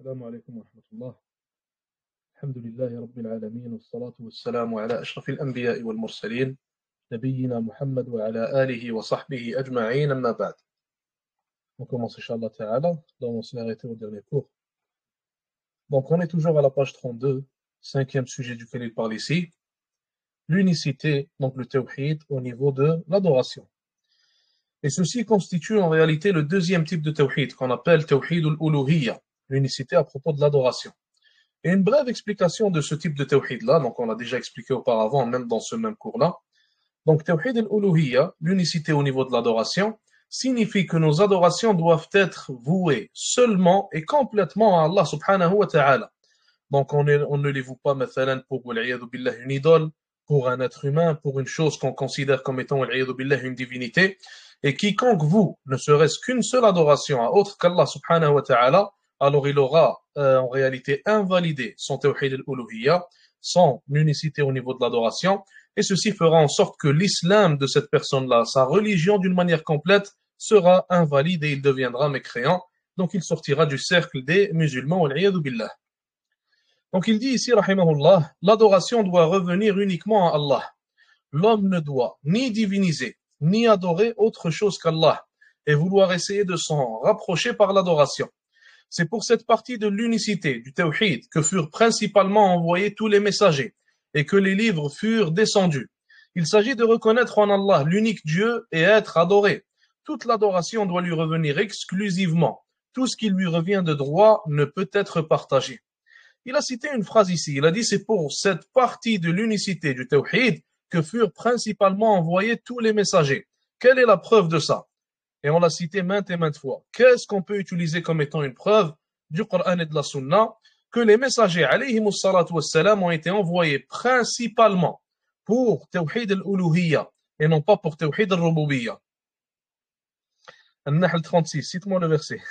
السلام عليكم ورحمة الله. الحمد لله رب العالمين والصلاة والسلام على أشرف الأنبياء والمرسلين نبينا محمد وعلى آله وصحبه أجمعين أما بعد. On commence Inch'Allah Ta'ala. Là on s'est arrêté au dernier cours. Donc on est toujours à la page 32, cinquième sujet duquel il parle ici. L'unicité, donc le tawhid au niveau de l'adoration. Et ceci constitue en réalité le deuxième type de tawhid qu'on appelle tawhid al-uluhiyya, l'unicité à propos de l'adoration. Et une brève explication de ce type de tawhid-là, donc on l'a déjà expliqué auparavant, même dans ce même cours-là. Donc tawhid al-uluhiyya, l'unicité au niveau de l'adoration, signifie que nos adorations doivent être vouées seulement et complètement à Allah subhanahu wa ta'ala. Donc on ne les voue pas mathalan pour billah, une idole, pour un être humain, pour une chose qu'on considère comme étant billah, une divinité. Et quiconque voue ne serait-ce qu'une seule adoration à autre qu'Allah subhanahu wa ta'ala, alors il aura en réalité invalidé son tawhid al-uluhiyya, son unicité au niveau de l'adoration, et ceci fera en sorte que l'islam de cette personne-là, sa religion d'une manière complète, sera invalide et il deviendra mécréant. Donc il sortira du cercle des musulmans, wal-'iyadhu billah. Donc il dit ici, rahimahullah, l'adoration doit revenir uniquement à Allah. L'homme ne doit ni diviniser, ni adorer autre chose qu'Allah, et vouloir essayer de s'en rapprocher par l'adoration. C'est pour cette partie de l'unicité du tawhid que furent principalement envoyés tous les messagers et que les livres furent descendus. Il s'agit de reconnaître en Allah l'unique Dieu et être adoré. Toute l'adoration doit lui revenir exclusivement. Tout ce qui lui revient de droit ne peut être partagé. Il a cité une phrase ici. Il a dit c'est pour cette partie de l'unicité du tawhid que furent principalement envoyés tous les messagers. Quelle est la preuve de ça? Et on l'a cité maintes et maintes fois. Qu'est-ce qu'on peut utiliser comme étant une preuve du Coran et de la Sunna? Que les messagers, alayhimus salatu wassalam, ont été envoyés principalement pour Tawhid al-Uluhiyya et non pas pour Tawhid al-Rububiyya. An-Nahl 36, cite-moi le verset.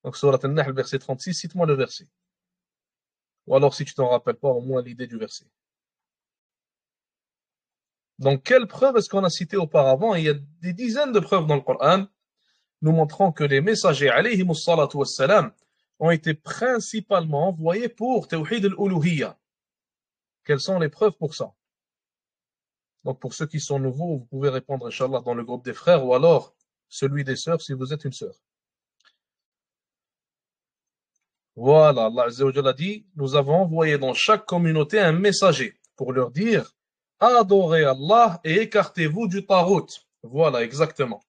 Donc, Surat An-Nahl, verset 36, cite-moi le verset. Ou alors, si tu t'en rappelles pas, au moins l'idée du verset. Donc, quelle preuve est-ce qu'on a cité auparavant? Il y a des dizaines de preuves dans le Coran nous montrant que les messagers, alayhimus salatu wassalam, ont été principalement envoyés pour Tawhid al-Uluhiyya. Quelles sont les preuves pour ça? Donc, pour ceux qui sont nouveaux, vous pouvez répondre, Inch'Allah, dans le groupe des frères ou alors celui des sœurs si vous êtes une sœur. Voilà, Allah Azza wa Jalla dit, nous avons envoyé dans chaque communauté un messager pour leur dire, adorez Allah et écartez-vous du tarout. Voilà, exactement.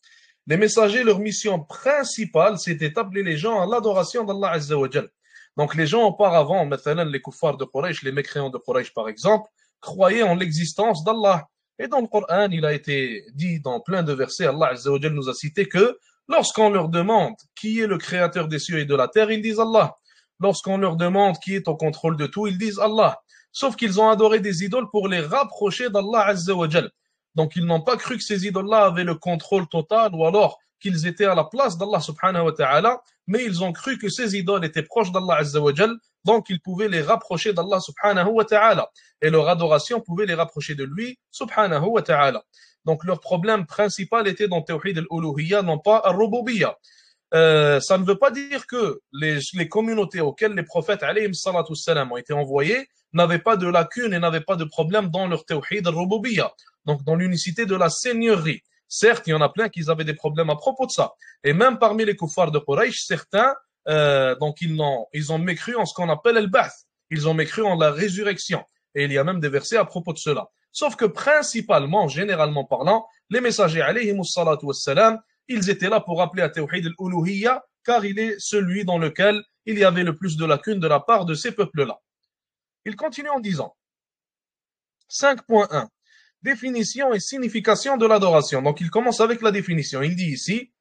Les messagers, leur mission principale, c'était d'appeler les gens à l'adoration d'Allah Azza wa Jalla. Donc les gens auparavant, maintenant les kuffars de Quraysh, les mécréants de Quraysh par exemple, croyaient en l'existence d'Allah. Et dans le Coran, il a été dit dans plein de versets, Allah Azza wa Jalla nous a cité que lorsqu'on leur demande qui est le créateur des cieux et de la terre, ils disent Allah. Lorsqu'on leur demande qui est au contrôle de tout, ils disent Allah. Sauf qu'ils ont adoré des idoles pour les rapprocher d'Allah Azza wa Jal. Donc ils n'ont pas cru que ces idoles-là avaient le contrôle total ou alors qu'ils étaient à la place d'Allah subhanahu wa ta'ala, mais ils ont cru que ces idoles étaient proches d'Allah Azza wa Jal, donc ils pouvaient les rapprocher d'Allah subhanahu wa ta'ala. Et leur adoration pouvait les rapprocher de lui subhanahu wa ta'ala. Donc leur problème principal était dans Tawhid al-Uluhiyya, non pas al-Rububiyya. Ça ne veut pas dire que les communautés auxquelles les prophètes alayhim salatu salam ont été envoyés n'avaient pas de lacunes et n'avaient pas de problème dans leur tawhid al-rububiyya, donc dans l'unicité de la seigneurie. Certes, il y en a plein qui avaient des problèmes à propos de ça. Et même parmi les kuffars de Quraysh, certains, donc ils ont mécru en ce qu'on appelle al-ba'th. Ils ont mécru en la résurrection. Et il y a même des versets à propos de cela. Sauf que principalement, généralement parlant, les messagers alayhim salatu wassalam, ils étaient là pour appeler à Tawhid al-Uluhiyya, car il est celui dans lequel il y avait le plus de lacunes de la part de ces peuples-là. Il continue en disant 5.1 définition et signification de l'adoration. Donc il commence avec la définition. Il dit ici,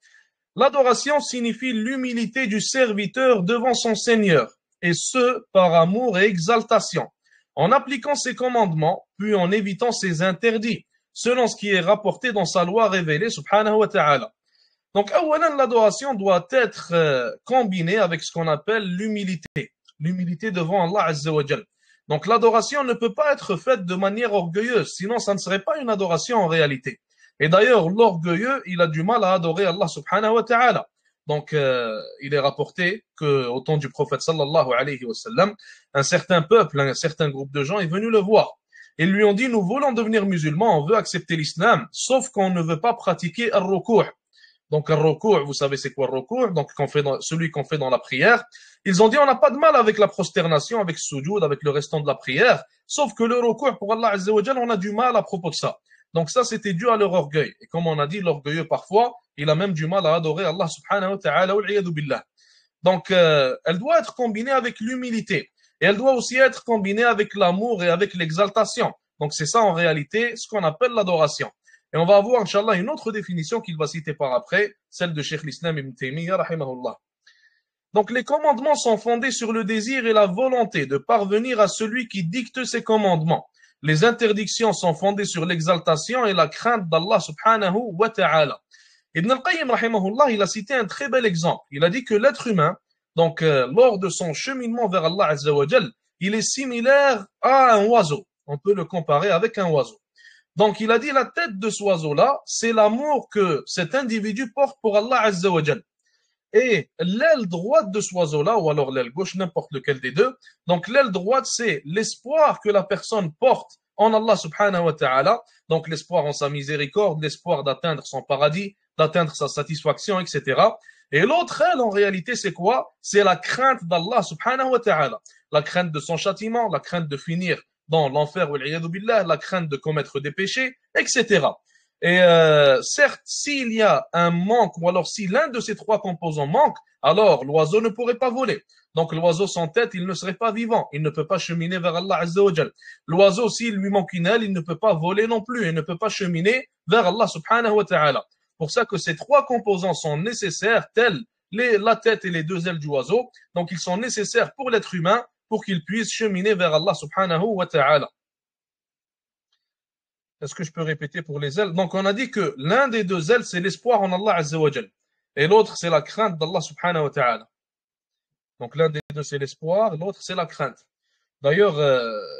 l'adoration signifie l'humilité du serviteur devant son Seigneur, et ce, par amour et exaltation, en appliquant ses commandements, puis en évitant ses interdits, selon ce qui est rapporté dans sa loi révélée, subhanahu wa ta'ala. Donc, l'adoration doit être combinée avec ce qu'on appelle l'humilité devant Allah Azza wa Jal. Donc, l'adoration ne peut pas être faite de manière orgueilleuse, sinon ça ne serait pas une adoration en réalité. Et d'ailleurs, l'orgueilleux, il a du mal à adorer Allah subhanahu wa ta'ala. Donc, il est rapporté qu'au temps du prophète sallallahu alayhi wa sallam, un certain peuple, un certain groupe de gens est venu le voir. Ils lui ont dit, nous voulons devenir musulmans, on veut accepter l'islam, sauf qu'on ne veut pas pratiquer al-ruku'. Donc, al-ruku', vous savez c'est quoi al-ruku'? Donc, celui qu'on fait dans la prière. Ils ont dit, on n'a pas de mal avec la prosternation, avec sujoud, avec le restant de la prière, sauf que le ruku' pour Allah Azza wa Jal, on a du mal à propos de ça. Donc ça, c'était dû à leur orgueil. Et comme on a dit, l'orgueilleux, parfois, il a même du mal à adorer Allah subhanahu wa ta'ala, wal billah. Donc, elle doit être combinée avec l'humilité. Et elle doit aussi être combinée avec l'amour et avec l'exaltation. Donc, c'est ça, en réalité, ce qu'on appelle l'adoration. Et on va avoir, Inch'Allah, une autre définition qu'il va citer par après, celle de Cheikh l'Islam ibn Taymiyyah, rahimahullah. Donc, les commandements sont fondés sur le désir et la volonté de parvenir à celui qui dicte ces commandements. Les interdictions sont fondées sur l'exaltation et la crainte d'Allah subhanahu wa ta'ala. Ibn al-Qayyim, rahimahullah, il a cité un très bel exemple. Il a dit que l'être humain, donc lors de son cheminement vers Allah Azza wa Jal, il est similaire à un oiseau. On peut le comparer avec un oiseau. Donc il a dit la tête de ce oiseau-là, c'est l'amour que cet individu porte pour Allah Azza wa Jal. Et l'aile droite de ce oiseau-là, ou alors l'aile gauche, n'importe lequel des deux, donc l'aile droite, c'est l'espoir que la personne porte en Allah subhanahu wa ta'ala, donc l'espoir en sa miséricorde, l'espoir d'atteindre son paradis, d'atteindre sa satisfaction, etc. Et l'autre aile, en réalité, c'est quoi? C'est la crainte d'Allah subhanahu wa ta'ala, la crainte de son châtiment, la crainte de finir dans l'enfer, la crainte de commettre des péchés, etc. Et certes, s'il y a un manque, ou alors si l'un de ces trois composants manque, alors l'oiseau ne pourrait pas voler. Donc l'oiseau sans tête, il ne serait pas vivant. Il ne peut pas cheminer vers Allah Azza wa Jal. L'oiseau, s'il lui manque une aile, il ne peut pas voler non plus. Il ne peut pas cheminer vers Allah subhanahu wa ta'ala. Pour ça que ces trois composants sont nécessaires, tels la tête et les deux ailes du oiseau. Donc ils sont nécessaires pour l'être humain pour qu'il puisse cheminer vers Allah subhanahu wa ta'ala. Est-ce que je peux répéter pour les ailes? Donc, on a dit que l'un des deux ailes, c'est l'espoir en Allah Azza wa Jal. Et l'autre, c'est la crainte d'Allah subhanahu wa ta'ala. Donc, l'un des deux, c'est l'espoir, l'autre, c'est la crainte. D'ailleurs,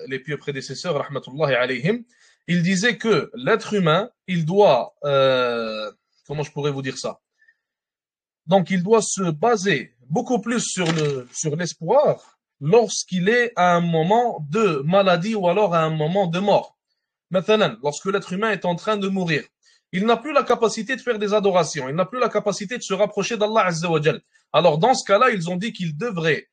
les pieux prédécesseurs, rahmatullahi alayhim, ils disaient que l'être humain, il doit, comment je pourrais vous dire ça? Donc, il doit se baser beaucoup plus sur l'espoir lorsqu'il est à un moment de maladie ou alors à un moment de mort. Maintenant, lorsque l'être humain est en train de mourir, il n'a plus la capacité de faire des adorations, il n'a plus la capacité de se rapprocher d'Allah Azza wa Jal. Alors dans ce cas-là, ils ont dit qu'il devrait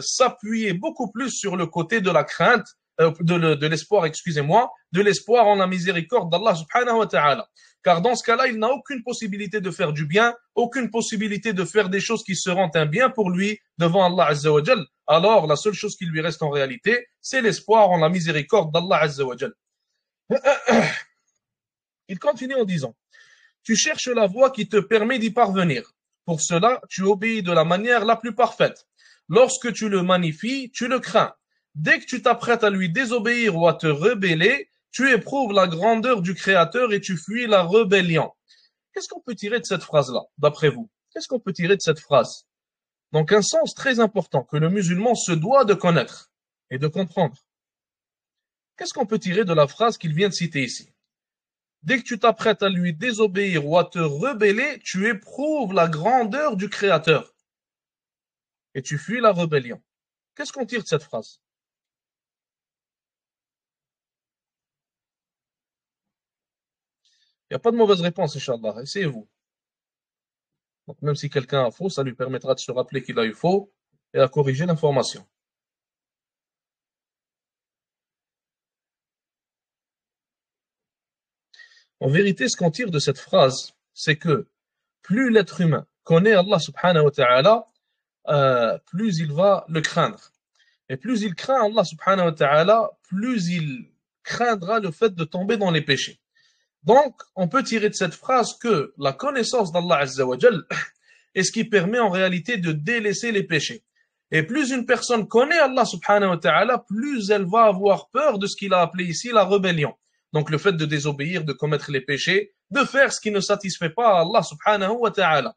s'appuyer beaucoup plus sur le côté de la crainte, de l'espoir, excusez-moi, de l'espoir en la miséricorde d'Allah subhanahu wa ta'ala. Car dans ce cas-là, il n'a aucune possibilité de faire du bien, aucune possibilité de faire des choses qui seront un bien pour lui devant Allah Azza wa Jal. Alors la seule chose qui lui reste en réalité, c'est l'espoir en la miséricorde d'Allah Azza wa Jal. Il continue en disant, tu cherches la voie qui te permet d'y parvenir. Pour cela, tu obéis de la manière la plus parfaite. Lorsque tu le magnifies, tu le crains. Dès que tu t'apprêtes à lui désobéir ou à te rebeller, tu éprouves la grandeur du Créateur et tu fuis la rébellion. Qu'est-ce qu'on peut tirer de cette phrase-là, d'après vous? Qu'est-ce qu'on peut tirer de cette phrase? Donc un sens très important que le musulman se doit de connaître et de comprendre. Qu'est-ce qu'on peut tirer de la phrase qu'il vient de citer ici? Dès que tu t'apprêtes à lui désobéir ou à te rebeller, tu éprouves la grandeur du Créateur et tu fuis la rébellion. Qu'est-ce qu'on tire de cette phrase? Il n'y a pas de mauvaise réponse, Inch'Allah. Essayez-vous. Donc, même si quelqu'un a faux, ça lui permettra de se rappeler qu'il a eu faux et à corriger l'information. En vérité, ce qu'on tire de cette phrase, c'est que plus l'être humain connaît Allah subhanahu wa ta'ala, plus il va le craindre. Et plus il craint Allah subhanahu wa ta'ala, plus il craindra le fait de tomber dans les péchés. Donc, on peut tirer de cette phrase que la connaissance d'Allah Azza wa Jal est ce qui permet en réalité de délaisser les péchés. Et plus une personne connaît Allah subhanahu wa ta'ala, plus elle va avoir peur de ce qu'il a appelé ici la rébellion. Donc le fait de désobéir, de commettre les péchés, de faire ce qui ne satisfait pas Allah subhanahu wa ta'ala.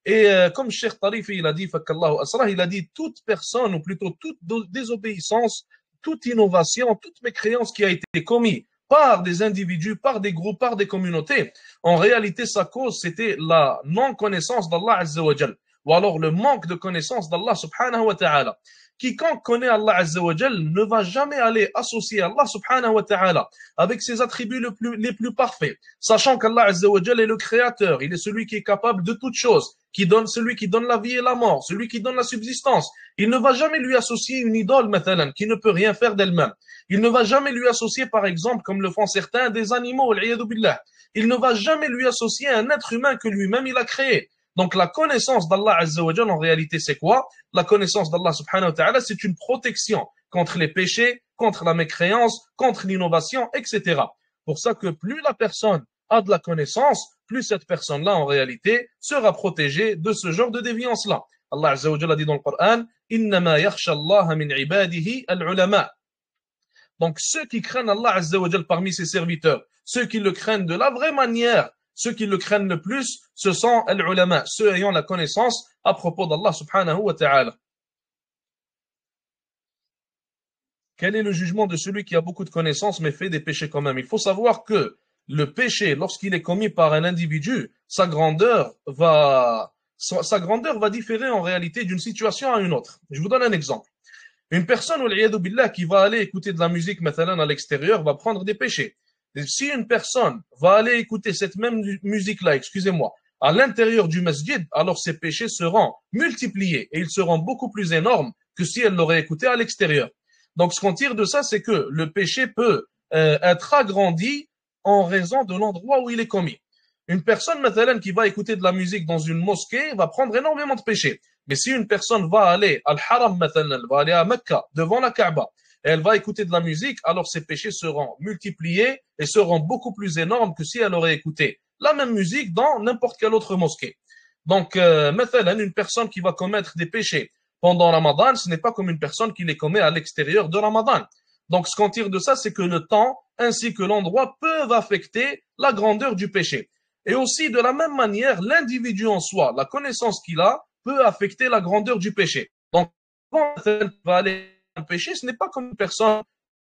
Et comme Cheikh Tarifi il a dit, fakallahu asrah, il a dit toute personne, ou plutôt toute désobéissance, toute innovation, toute mécréance qui a été commise par des individus, par des groupes, par des communautés, en réalité, sa cause, c'était la non-connaissance d'Allah Azza wa Jal, ou alors le manque de connaissance d'Allah subhanahu wa ta'ala. Quiconque connaît Allah Azza wa Jal ne va jamais aller associer Allah subhanahu wa ta'ala avec ses attributs les plus parfaits, sachant qu'Allah Azza wa Jal est le créateur, il est celui qui est capable de toutes choses, celui qui donne la vie et la mort, celui qui donne la subsistance. Il ne va jamais lui associer une idole, mathalan, qui ne peut rien faire d'elle-même. Il ne va jamais lui associer, par exemple, comme le font certains, des animaux, billah. Il ne va jamais lui associer un être humain que lui-même il a créé. Donc la connaissance d'Allah Azza wa Jal, en réalité, c'est quoi? La connaissance d'Allah subhanahu wa ta'ala, c'est une protection contre les péchés, contre la mécréance, contre l'innovation, etc. Pour ça que plus la personne a de la connaissance, plus cette personne-là, en réalité, sera protégée de ce genre de déviance-là. Allah Azza wa Jal a dit dans le Coran, Innama yakhsha Allah min ibadihi al-ulama. Donc ceux qui craignent Allah Azza wa Jal parmi ses serviteurs, ceux qui le craignent de la vraie manière, ceux qui le craignent le plus, ce sont al-ulama, ceux ayant la connaissance à propos d'Allah subhanahu wa ta'ala. Quel est le jugement de celui qui a beaucoup de connaissances mais fait des péchés quand même? Il faut savoir que le péché, lorsqu'il est commis par un individu, sa grandeur va différer en réalité d'une situation à une autre. Je vous donne un exemple. Une personne, billah, qui va aller écouter de la musique maintenant à l'extérieur va prendre des péchés. Et si une personne va aller écouter cette même musique-là, excusez-moi, à l'intérieur du masjid, alors ses péchés seront multipliés et ils seront beaucoup plus énormes que si elle l'aurait écouté à l'extérieur. Donc ce qu'on tire de ça, c'est que le péché peut être agrandi en raison de l'endroit où il est commis. Une personne, maintenant, qui va écouter de la musique dans une mosquée va prendre énormément de péchés. Mais si une personne va aller à l'Haram, maintenant, va aller à Mecca, devant la Kaaba, et elle va écouter de la musique, alors ses péchés seront multipliés et seront beaucoup plus énormes que si elle aurait écouté la même musique dans n'importe quelle autre mosquée. Donc, maintenant, une personne qui va commettre des péchés pendant Ramadan, ce n'est pas comme une personne qui les commet à l'extérieur de Ramadan. Donc, ce qu'on tire de ça, c'est que le temps ainsi que l'endroit peuvent affecter la grandeur du péché. Et aussi, de la même manière, l'individu en soi, la connaissance qu'il a, peut affecter la grandeur du péché. Donc, quand on va aller un péché, ce n'est pas comme une personne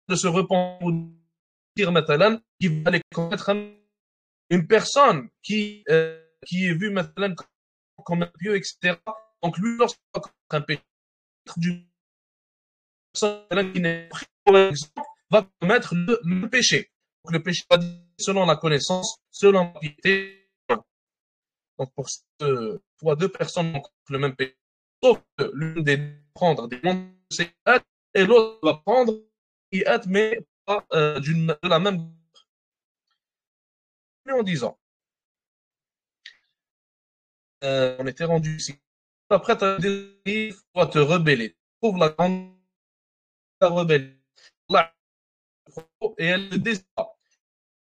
de se repentir maintenant qui va aller commettre une personne qui est vue maintenant comme un pieux, etc. Donc, lui, lorsqu'il va commettre un péché, d'une personne qui n'est pas, par exemple, va commettre le même péché. Donc, le péché va dire selon la connaissance, selon la piété. Donc, pour soit deux personnes ont le même péché, sauf que l'une des deux va prendre des noms de ses actes et l'autre va prendre des actes, mais pas de la même. En disant, on était rendu ici. Après, tu as te rebeller. Trouve la grande rebelle. Et elle le désire.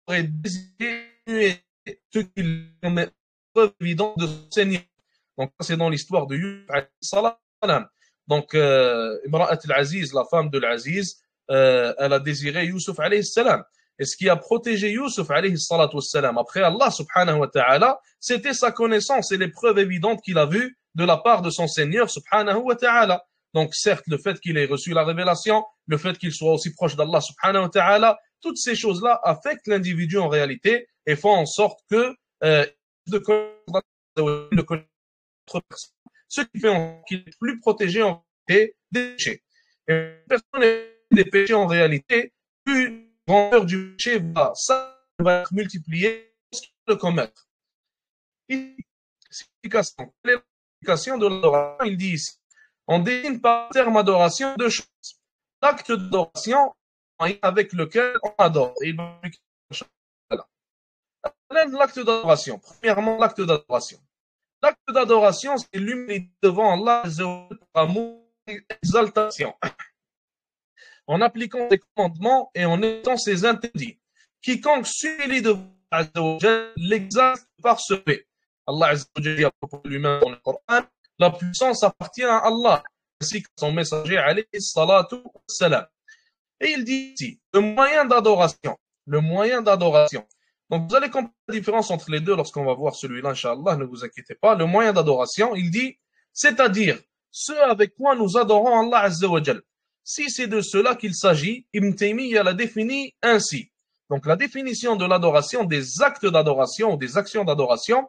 Et désirer ce qu'il met preuve évidente de Seigneur. Donc, c'est dans l'histoire de Yusuf salam. Donc, Imra'at al-Aziz, la femme de l'Aziz, elle a désiré Yusuf alayhi salam. Et ce qui a protégé Yusuf alayhi salam après Allah subhanahu wa ta'ala, c'était sa connaissance et les preuves évidentes qu'il a vues de la part de son Seigneur subhanahu wa ta'ala. Donc, certes, le fait qu'il ait reçu la révélation, le fait qu'il soit aussi proche d'Allah subhanahu wa ta'ala, toutes ces choses-là affectent l'individu en réalité et font en sorte que de connaître autre personne, ce qui fait qu'il est plus protégé en réalité des péchés. Et une personne des péchés en réalité, plus la grandeur du péché va être multipliée lorsqu'il le commettre. Explication. Quelle est l'explication de l'adoration? Il dit ici, on désigne par terme adoration deux choses. L'acte d'adoration avec lequel on adore. Et il va l'acte d'adoration. Premièrement, l'acte d'adoration. L'acte d'adoration, c'est l'humilité devant Allah par amour et exaltation. En appliquant ses commandements et en étant ses interdits. Quiconque s'humilie devant Allah l'exalte par ce fait. Allah dit à propos de lui-même dans le Coran, la puissance appartient à Allah, ainsi que son messager alayhi salatu wassalam. Et il dit ici, le moyen d'adoration. Le moyen d'adoration. Donc, vous allez comprendre la différence entre les deux lorsqu'on va voir celui-là, Inch'Allah, ne vous inquiétez pas. Le moyen d'adoration, il dit, c'est-à-dire, ce avec quoi nous adorons Allah Azza wa Jal. Si c'est de cela qu'il s'agit, Ibn Taymiyyah l'a défini ainsi. Donc la définition de l'adoration, des actes d'adoration ou des actions d'adoration,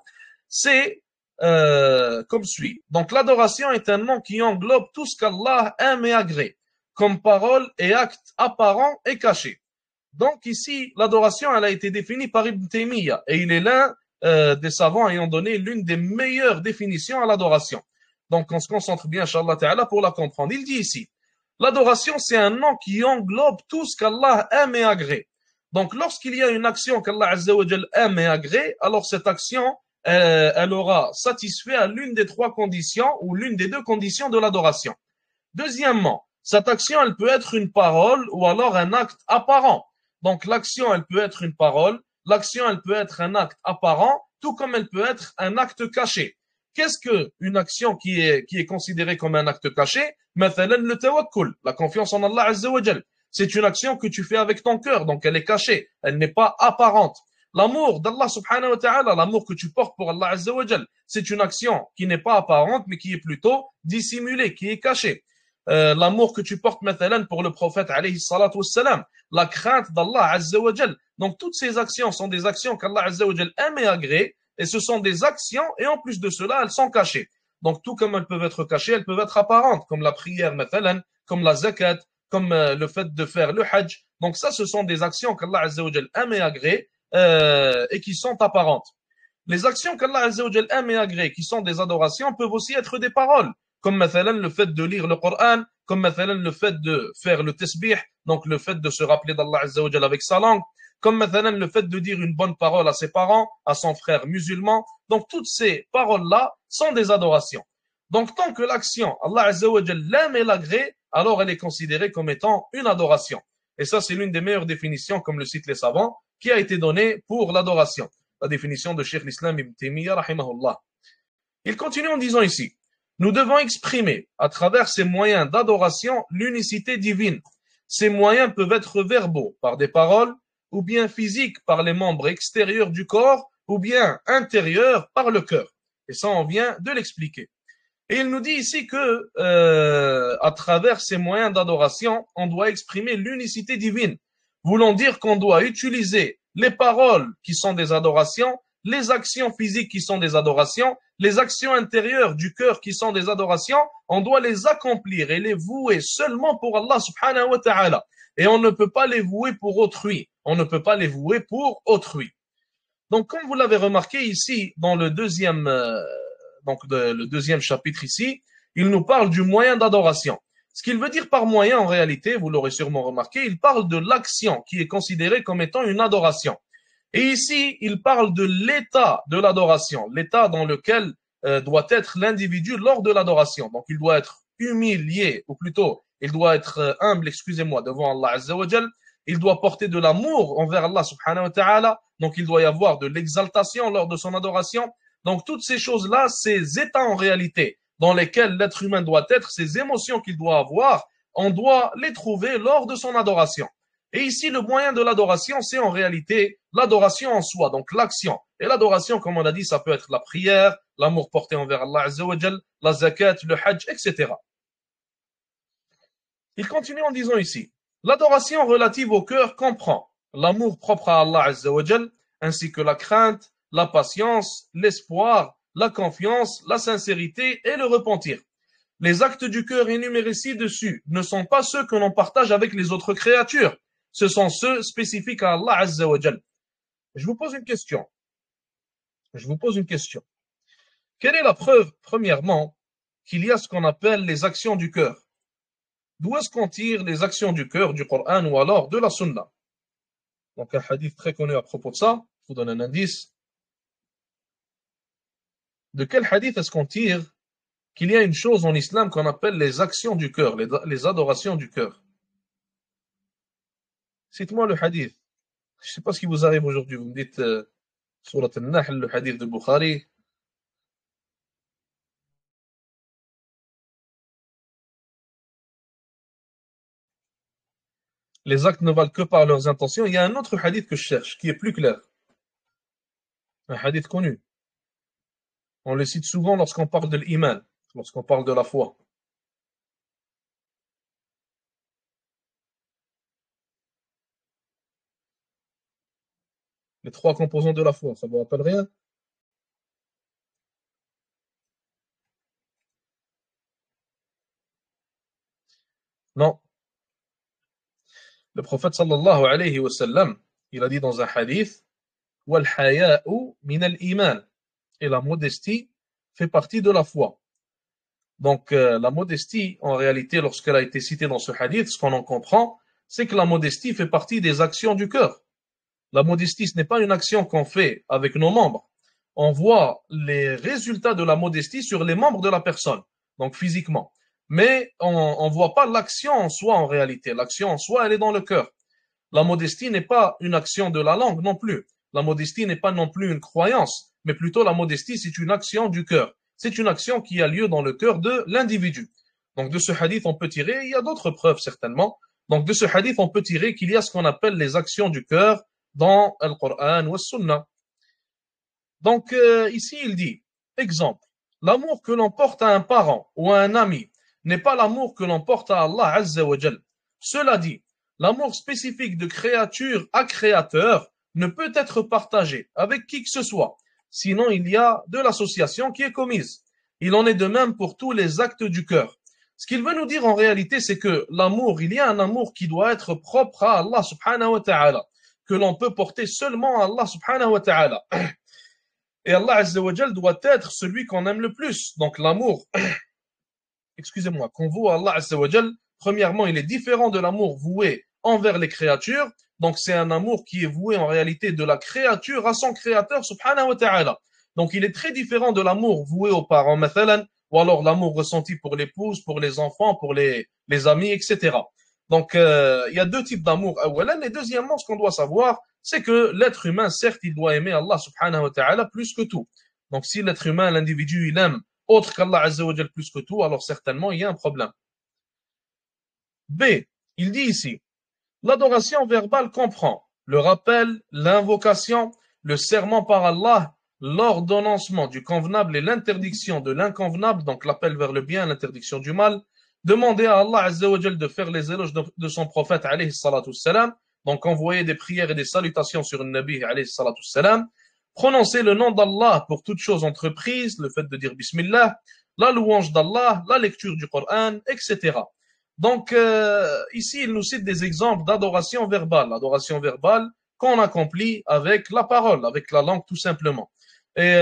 c'est comme suit. Donc l'adoration est un nom qui englobe tout ce qu'Allah aime et agrée, comme parole et actes apparents et cachés. Donc ici, l'adoration, elle a été définie par Ibn Taymiyyah et il est l'un des savants ayant donné l'une des meilleures définitions à l'adoration. Donc on se concentre bien, Inch'Allah Ta'ala, pour la comprendre. Il dit ici, l'adoration, c'est un nom qui englobe tout ce qu'Allah aime et agrée. Donc lorsqu'il y a une action qu'Allah Azza wa Jal aime et agrée, alors cette action, elle aura satisfait à l'une des trois conditions ou l'une des deux conditions de l'adoration. Deuxièmement, cette action, elle peut être une parole ou alors un acte apparent. Donc l'action, elle peut être une parole, l'action, elle peut être un acte apparent, tout comme elle peut être un acte caché. Qu'est-ce qu'une action qui est considérée comme un acte caché? Mathalan le tawakkul, la confiance en Allah Azza wa Jal. C'est une action que tu fais avec ton cœur, donc elle est cachée, elle n'est pas apparente. L'amour d'Allah subhanahu wa ta'ala, l'amour que tu portes pour Allah Azza wa Jal, c'est une action qui n'est pas apparente, mais qui est plutôt dissimulée, qui est cachée. L'amour que tu portes mathalan pour le prophète alayhi salatu wassalam, la crainte d'Allah Azza wa Jal. Donc toutes ces actions sont des actions qu'Allah Azza wa Jal aime et agrée, et ce sont des actions, et en plus de cela, elles sont cachées. Donc tout comme elles peuvent être cachées, elles peuvent être apparentes, comme la prière mathalan, comme la zakat, comme le fait de faire le hajj. Donc ça, ce sont des actions qu'Allah Azza wa Jal aime et agrée, et qui sont apparentes. Les actions qu'Allah Azza wa Jal aime et agrée, qui sont des adorations, peuvent aussi être des paroles, comme mathalan le fait de lire le Coran, comme mathalan le fait de faire le tasbih, donc le fait de se rappeler d'Allah Azza wa Jal avec sa langue, comme mathalan le fait de dire une bonne parole à ses parents, à son frère musulman. Donc toutes ces paroles-là sont des adorations. Donc tant que l'action, Allah Azza wa Jal l'aime et l'agrée, alors elle est considérée comme étant une adoration. Et ça, c'est l'une des meilleures définitions, comme le citent les savants, qui a été donnée pour l'adoration. La définition de Cheikh l'Islam Ibn Taymiyyah, rahimahullah. Il continue en disant ici, nous devons exprimer à travers ces moyens d'adoration l'unicité divine. Ces moyens peuvent être verbaux par des paroles, ou bien physiques par les membres extérieurs du corps, ou bien intérieurs par le cœur. Et ça, on vient de l'expliquer. Et il nous dit ici que, à travers ces moyens d'adoration, on doit exprimer l'unicité divine, voulant dire qu'on doit utiliser les paroles qui sont des adorations, les actions physiques qui sont des adorations, les actions intérieures du cœur qui sont des adorations, on doit les accomplir et les vouer seulement pour Allah subhanahu wa ta'ala. Et on ne peut pas les vouer pour autrui. On ne peut pas les vouer pour autrui. Donc, comme vous l'avez remarqué ici, dans le deuxième le deuxième chapitre ici, il nous parle du moyen d'adoration. Ce qu'il veut dire par moyen, en réalité, vous l'aurez sûrement remarqué, il parle de l'action qui est considérée comme étant une adoration. Et ici, il parle de l'état de l'adoration, l'état dans lequel doit être l'individu lors de l'adoration. Donc, il doit être humilié, ou plutôt, il doit être humble, excusez-moi, devant Allah Azza wa Jal. Il doit porter de l'amour envers Allah subhanahu wa ta'ala. Donc, il doit y avoir de l'exaltation lors de son adoration. Donc, toutes ces choses-là, ces états en réalité dans lesquels l'être humain doit être, ces émotions qu'il doit avoir, on doit les trouver lors de son adoration. Et ici, le moyen de l'adoration, c'est en réalité l'adoration en soi, donc l'action. Et l'adoration, comme on a dit, ça peut être la prière, l'amour porté envers Allah Azza wa Jal, la zakat, le hajj, etc. Il continue en disant ici, l'adoration relative au cœur comprend l'amour propre à Allah Azza wa Jal, ainsi que la crainte, la patience, l'espoir, la confiance, la sincérité et le repentir. Les actes du cœur énumérés ci-dessus ne sont pas ceux que l'on partage avec les autres créatures. Ce sont ceux spécifiques à Allah Azza wa Jal. Je vous pose une question. Quelle est la preuve, premièrement, qu'il y a ce qu'on appelle les actions du cœur? D'où est-ce qu'on tire les actions du cœur du Coran ou alors de la Sunna? Donc un hadith très connu à propos de ça, je vous donne un indice. De quel hadith est-ce qu'on tire qu'il y a une chose en islam qu'on appelle les actions du cœur, les adorations du cœur? Cite-moi le hadith. Je ne sais pas ce qui vous arrive aujourd'hui. Vous me dites Surat al-Nahl, le hadith de Bukhari. Les actes ne valent que par leurs intentions. Il y a un autre hadith que je cherche, qui est plus clair. Un hadith connu. On le cite souvent lorsqu'on parle de l'iman, lorsqu'on parle de la foi. Les trois composants de la foi, ça vous rappelle rien? Non. Le prophète sallallahu alayhi wa sallam, il a dit dans un hadith, wal haya'u min al-iman. Et la modestie fait partie de la foi. Donc la modestie, en réalité, lorsqu'elle a été citée dans ce hadith, ce qu'on en comprend, c'est que la modestie fait partie des actions du cœur. La modestie, ce n'est pas une action qu'on fait avec nos membres. On voit les résultats de la modestie sur les membres de la personne, donc physiquement. Mais on ne voit pas l'action en soi en réalité. L'action en soi, elle est dans le cœur. La modestie n'est pas une action de la langue non plus. La modestie n'est pas non plus une croyance, mais plutôt la modestie, c'est une action du cœur. C'est une action qui a lieu dans le cœur de l'individu. Donc de ce hadith, on peut tirer, il y a d'autres preuves certainement. Donc de ce hadith, on peut tirer qu'il y a ce qu'on appelle les actions du cœur dans le Coran ou le Sunna. Donc ici, il dit, exemple, l'amour que l'on porte à un parent ou à un ami n'est pas l'amour que l'on porte à Allah Azza wa Jal. Cela dit, l'amour spécifique de créature à créateur ne peut être partagé avec qui que ce soit. Sinon, il y a de l'association qui est commise. Il en est de même pour tous les actes du cœur. Ce qu'il veut nous dire en réalité, c'est que l'amour, il y a un amour qui doit être propre à Allah subhanahu wa ta'ala, que l'on peut porter seulement à Allah subhanahu wa ta'ala. Et Allah Azza wa Jal doit être celui qu'on aime le plus. Donc l'amour, excusez-moi, qu'on voue à Allah Azza wa Jal, premièrement, il est différent de l'amour voué envers les créatures. Donc c'est un amour qui est voué en réalité de la créature à son créateur, subhanahu wa ta'ala. Donc il est très différent de l'amour voué aux parents, mathalan, ou alors l'amour ressenti pour l'épouse, pour les enfants, pour les amis, etc. Donc il y a deux types d'amour. Et deuxièmement, ce qu'on doit savoir, c'est que l'être humain, certes, il doit aimer Allah subhanahu wa ta'ala plus que tout. Donc si l'être humain, l'individu, il aime autre qu'Allah Azza wa Jal plus que tout, alors certainement il y a un problème. B, il dit ici, l'adoration verbale comprend le rappel, l'invocation, le serment par Allah, l'ordonnancement du convenable et l'interdiction de l'inconvenable, donc l'appel vers le bien, l'interdiction du mal, demander à Allah Azza wa Jal de faire les éloges de son prophète alayhi salatu salam, donc envoyer des prières et des salutations sur le Nabi alayhi salatu salam, prononcer le nom d'Allah pour toute chose entreprise, le fait de dire Bismillah, la louange d'Allah, la lecture du Coran, etc. Donc ici, il nous cite des exemples d'adoration verbale. L'adoration verbale qu'on accomplit avec la parole, avec la langue tout simplement. Et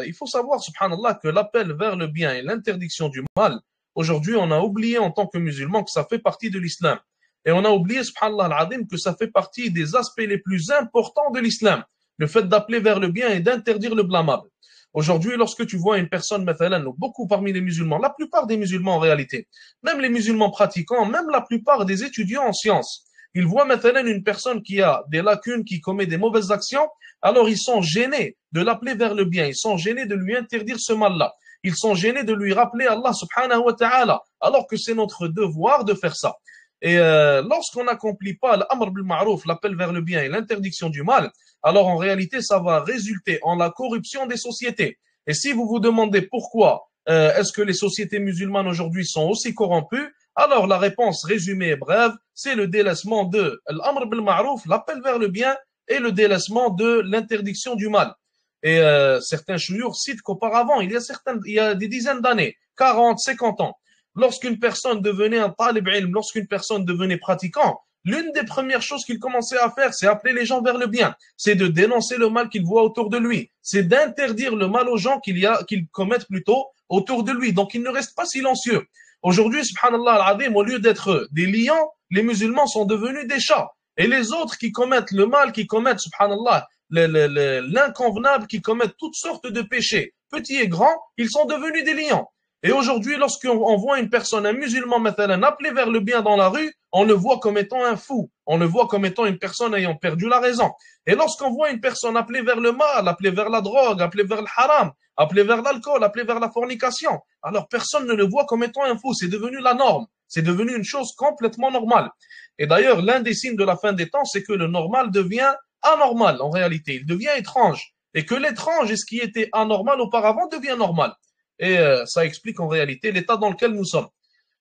il faut savoir, subhanallah, que l'appel vers le bien et l'interdiction du mal, aujourd'hui, on a oublié en tant que musulman que ça fait partie de l'islam. Et on a oublié, subhanallah al-azim, que ça fait partie des aspects les plus importants de l'islam. Le fait d'appeler vers le bien et d'interdire le blâmable. Aujourd'hui, lorsque tu vois une personne, mathalan, beaucoup parmi les musulmans, la plupart des musulmans en réalité, même les musulmans pratiquants, même la plupart des étudiants en sciences, ils voient mathalan une personne qui a des lacunes, qui commet des mauvaises actions, alors ils sont gênés de l'appeler vers le bien, ils sont gênés de lui interdire ce mal-là, ils sont gênés de lui rappeler Allah subhanahu wa ta'ala, alors que c'est notre devoir de faire ça. Et lorsqu'on n'accomplit pas l'amr bil ma'rouf, l'appel vers le bien et l'interdiction du mal, alors en réalité, ça va résulter en la corruption des sociétés. Et si vous vous demandez pourquoi est-ce que les sociétés musulmanes aujourd'hui sont aussi corrompues, alors la réponse résumée et brève, c'est le délaissement de l'amr bil ma'rouf, l'appel vers le bien, et le délaissement de l'interdiction du mal. Et certains chouyours citent qu'auparavant, il y a des dizaines d'années, 40, 50 ans, lorsqu'une personne devenait un talib ilm, lorsqu'une personne devenait pratiquant, l'une des premières choses qu'il commençait à faire, c'est appeler les gens vers le bien. C'est de dénoncer le mal qu'il voit autour de lui. C'est d'interdire le mal aux gens qu'ils commettent plutôt autour de lui. Donc, il ne reste pas silencieux. Aujourd'hui, subhanallah al-azim, au lieu d'être des lions, les musulmans sont devenus des chats. Et les autres qui commettent le mal, qui commettent, subhanallah, l'inconvenable, qui commettent toutes sortes de péchés, petits et grands, ils sont devenus des lions. Et aujourd'hui, lorsqu'on voit une personne, un musulman, mathalan, appelé vers le bien dans la rue, on le voit comme étant un fou. On le voit comme étant une personne ayant perdu la raison. Et lorsqu'on voit une personne appelée vers le mal, appelée vers la drogue, appelée vers le haram, appelée vers l'alcool, appelée vers la fornication, alors personne ne le voit comme étant un fou. C'est devenu la norme. C'est devenu une chose complètement normale. Et d'ailleurs, l'un des signes de la fin des temps, c'est que le normal devient anormal en réalité. Il devient étrange. Et que l'étrange et ce qui était anormal auparavant devient normal. Et ça explique en réalité l'état dans lequel nous sommes.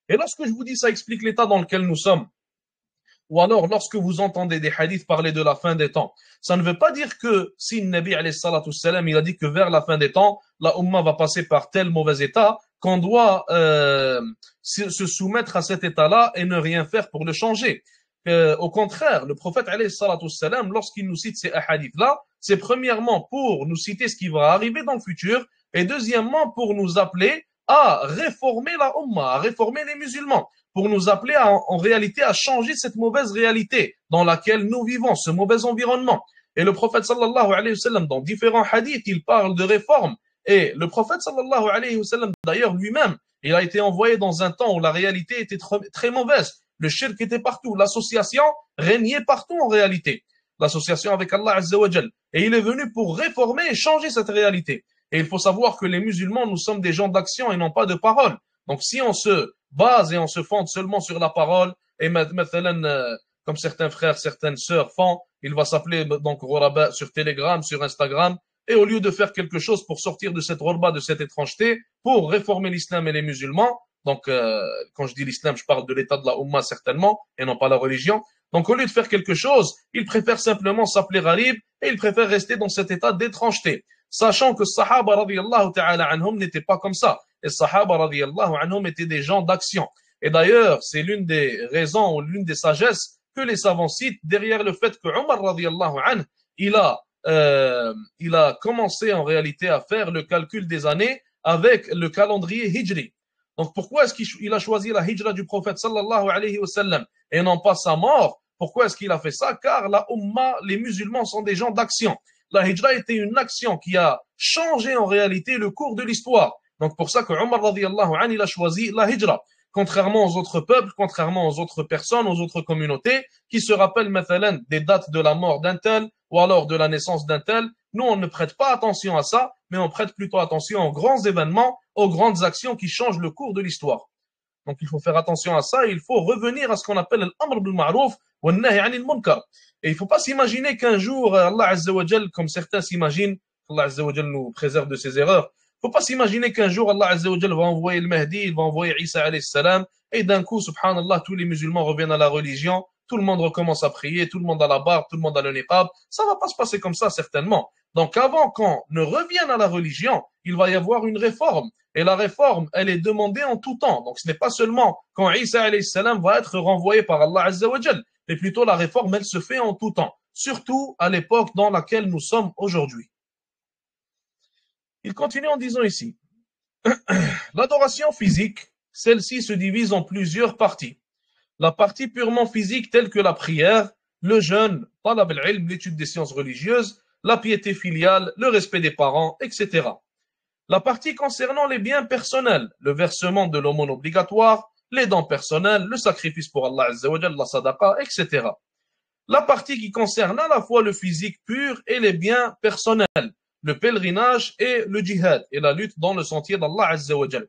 Et lorsque je vous dis ça explique l'état dans lequel nous sommes, ou alors lorsque vous entendez des hadiths parler de la fin des temps. Ça ne veut pas dire que si le Nabi alayhi salatu wassalam, il a dit que vers la fin des temps, la Ummah va passer par tel mauvais état, qu'on doit se soumettre à cet état-là et ne rien faire pour le changer. Au contraire, le prophète alayhi salatu wassalam, lorsqu'il nous cite ces hadiths-là, c'est premièrement pour nous citer ce qui va arriver dans le futur, et deuxièmement pour nous appeler à réformer la Ummah, à réformer les musulmans, pour nous appeler en réalité à changer cette mauvaise réalité dans laquelle nous vivons, ce mauvais environnement. Et le prophète sallallahu alayhi wa sallam, dans différents hadiths, il parle de réforme. Et le prophète sallallahu alayhi wa sallam, d'ailleurs lui-même, il a été envoyé dans un temps où la réalité était très mauvaise. Le shirk était partout, l'association régnait partout en réalité. L'association avec Allah Azza wa Jal. Et il est venu pour réformer et changer cette réalité. Et il faut savoir que les musulmans, nous sommes des gens d'action et non pas de parole. Donc si on se base et on se fonde seulement sur la parole, et comme certains frères, certaines sœurs font, il va s'appeler donc Ghoraba sur Telegram, sur Instagram, et au lieu de faire quelque chose pour sortir de cette Ghorba, de cette étrangeté, pour réformer l'islam et les musulmans, donc quand je dis l'islam, je parle de l'état de la Ummah certainement, et non pas la religion. Donc au lieu de faire quelque chose, ils préfèrent simplement s'appeler Gharib, et ils préfèrent rester dans cet état d'étrangeté. Sachant que Sahaba radiyallahu ta'ala anhum n'étaient pas comme ça. Les Sahaba radiyallahu anhum étaient des gens d'action. Et d'ailleurs, c'est l'une des raisons ou l'une des sagesses que les savants citent derrière le fait que Omar radiyallahu anhu, il a commencé en réalité à faire le calcul des années avec le calendrier hijri. Donc pourquoi est-ce qu'il a choisi la hijra du prophète sallallahu alayhi wa sallam et non pas sa mort? Pourquoi est-ce qu'il a fait ça? Car la Ummah, les musulmans sont des gens d'action. La hijra était une action qui a changé en réalité le cours de l'histoire. Donc pour ça que Omar radiyallahu anhu, il a choisi la hijra. Contrairement aux autres peuples, contrairement aux autres personnes, aux autres communautés, qui se rappellent maintenant des dates de la mort d'un tel ou alors de la naissance d'un tel, nous on ne prête pas attention à ça, mais on prête plutôt attention aux grands événements, aux grandes actions qui changent le cours de l'histoire. Donc il faut faire attention à ça et il faut revenir à ce qu'on appelle l'amr bil ma'rouf wa nahy 'anil munkar. Et il ne faut pas s'imaginer qu'un jour Allah Azza wa Jal, comme certains s'imaginent, Allah Azza wa Jal nous préserve de ses erreurs. Il ne faut pas s'imaginer qu'un jour Allah Azza wa Jal va envoyer le Mahdi, il va envoyer Isa alayhi salam, et d'un coup, subhanallah, tous les musulmans reviennent à la religion, tout le monde recommence à prier, tout le monde a la barbe, tout le monde a le niqab. Ça ne va pas se passer comme ça, certainement. Donc avant qu'on ne revienne à la religion, il va y avoir une réforme. Et la réforme, elle est demandée en tout temps. Donc ce n'est pas seulement quand Isa alayhi salam va être renvoyé par Allah Azza wa Jal, mais plutôt la réforme, elle se fait en tout temps. Surtout à l'époque dans laquelle nous sommes aujourd'hui. Il continue en disant ici, l'adoration physique, celle-ci se divise en plusieurs parties. La partie purement physique telle que la prière, le jeûne, talab al-ilm, l'étude des sciences religieuses, la piété filiale, le respect des parents, etc. La partie concernant les biens personnels, le versement de l'aumône obligatoire, les dons personnels, le sacrifice pour Allah Azza wa Jalla, la sadaqa, etc. La partie qui concerne à la fois le physique pur et les biens personnels, le pèlerinage et le djihad et la lutte dans le sentier d'Allah Azza wa Jalla.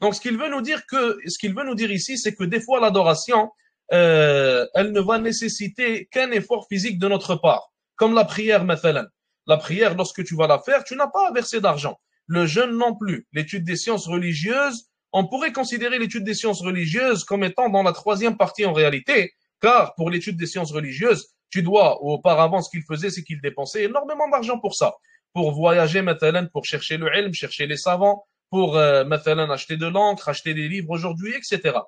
Donc ce qu'il veut nous dire ici, c'est que des fois l'adoration, elle ne va nécessiter qu'un effort physique de notre part, comme la prière mathalan. La prière, lorsque tu vas la faire, tu n'as pas à verser d'argent. Le jeûne non plus. L'étude des sciences religieuses, on pourrait considérer l'étude des sciences religieuses comme étant dans la troisième partie en réalité, car pour l'étude des sciences religieuses, tu dois, ou auparavant ce qu'il faisait, c'est qu'il dépensait énormément d'argent pour ça, pour voyager mathalan, pour chercher le ilm, chercher les savants, pour acheter de l'encre, acheter des livres aujourd'hui, etc.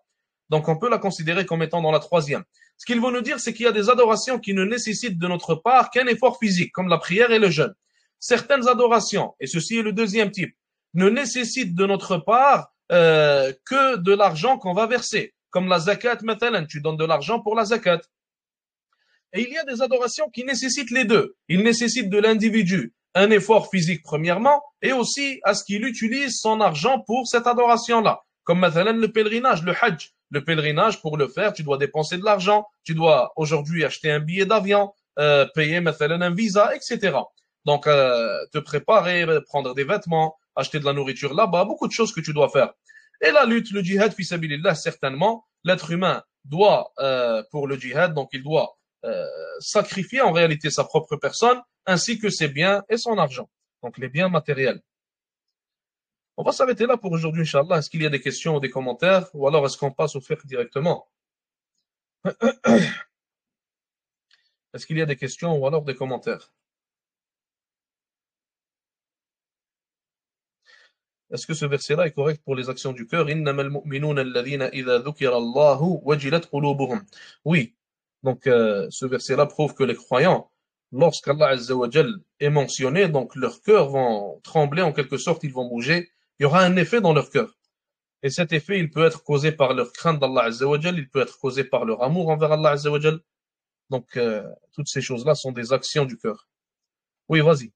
Donc on peut la considérer comme étant dans la troisième. Ce qu'il veut nous dire, c'est qu'il y a des adorations qui ne nécessitent de notre part qu'un effort physique, comme la prière et le jeûne. Certaines adorations, et ceci est le deuxième type, ne nécessitent de notre part que de l'argent qu'on va verser, comme la zakat maintenant, tu donnes de l'argent pour la zakat. Et il y a des adorations qui nécessitent les deux. Ils nécessitent de l'individu un effort physique premièrement, et aussi à ce qu'il utilise son argent pour cette adoration-là. Comme maintenant le pèlerinage, le hajj. Le pèlerinage, pour le faire, tu dois dépenser de l'argent, tu dois aujourd'hui acheter un billet d'avion, payer maintenant un visa, etc. Donc, te préparer, prendre des vêtements, acheter de la nourriture là-bas, beaucoup de choses que tu dois faire. Et la lutte, le djihad, fi sabilillah, certainement, l'être humain doit, pour le djihad, donc il doit sacrifier en réalité sa propre personne, ainsi que ses biens et son argent. Donc les biens matériels. On va s'arrêter là pour aujourd'hui, Inch'Allah. Est-ce qu'il y a des questions ou des commentaires, ou alors est-ce qu'on passe au fiqh directement? Est-ce qu'il y a des questions ou alors des commentaires? Est-ce que ce verset-là est correct pour les actions du cœur? إِنَّمَا الْمُؤْمِنُونَ الَّذِينَ إِذَا ذُكِرَ اللَّهُ وَجِلَتْ قُلُوبُهُم. Oui, donc ce verset-là prouve que les croyants, lorsqu'Allah Azza wa Jal est mentionné, donc leurs cœurs vont trembler en quelque sorte, ils vont bouger. Il y aura un effet dans leur cœur. Et cet effet, il peut être causé par leur crainte d'Allah Azza wa Jal, il peut être causé par leur amour envers Allah Azza wa Jal. Donc toutes ces choses-là sont des actions du cœur. Oui, vas-y.